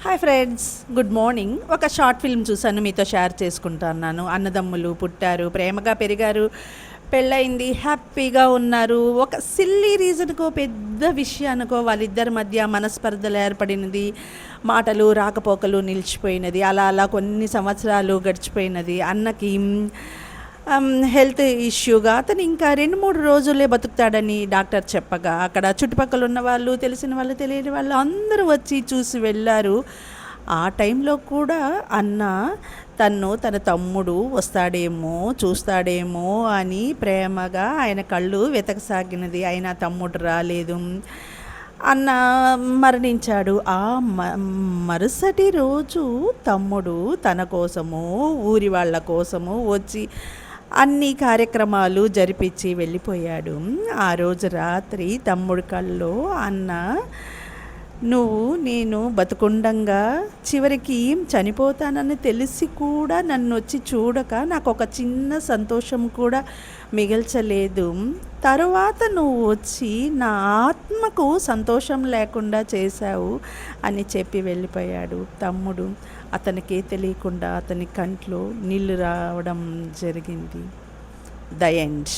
Hi friends, good morning. ఒక short film చూశాను, మీతో షేర్ చేసుకుంటున్నాను. అన్నదమ్ములు పుట్టారు, ప్రేమగా పెరిగారు, పెళ్ళయింది, హ్యాపీగా ఉన్నారు. ఒక సిల్లీ రీజన్కో, పెద్ద విషయానికో వాళ్ళిద్దరి మధ్య మనస్పర్ధలు ఏర్పడినది, మాటలు రాకపోకలు నిలిచిపోయినది. అలా అలా కొన్ని సంవత్సరాలు గడిచిపోయినది. అన్నకి హెల్త్ ఇష్యూగా అతను ఇంకా 2-3 రోజులే బతుకుతాడని డాక్టర్ చెప్పగా, అక్కడ చుట్టుపక్కల ఉన్న వాళ్ళు, తెలిసిన వాళ్ళు, తెలియని వాళ్ళు అందరూ వచ్చి చూసి వెళ్ళారు. ఆ టైంలో కూడా అన్న తన తమ్ముడు వస్తాడేమో, చూస్తాడేమో అని ప్రేమగా ఆయన కళ్ళు వెతకసాగినది. అయినా తమ్ముడు రాలేదు. అన్న మరణించాడు. ఆ మరుసటి రోజు తమ్ముడు తన కోసము, ఊరి వాళ్ళ కోసము వచ్చి అన్ని కార్యక్రమాలు జరిపించి వెళ్ళిపోయాడు. ఆ రోజు రాత్రి తమ్ముడి కల్లో అన్న, నేను బతుకుండంగా చివరికి చనిపోతానని తెలిసి కూడా నన్ను వచ్చి చూడక నాకు ఒక చిన్న సంతోషం కూడా మిగల్చలేదు. తరువాత నువ్వు వచ్చి నా ఆత్మకు సంతోషం లేకుండా చేశావు అని చెప్పి వెళ్ళిపోయాడు తమ్ముడు. అతనికే తెలియకుండా అతని కంట్లో నీళ్ళు రావడం జరిగింది. The end.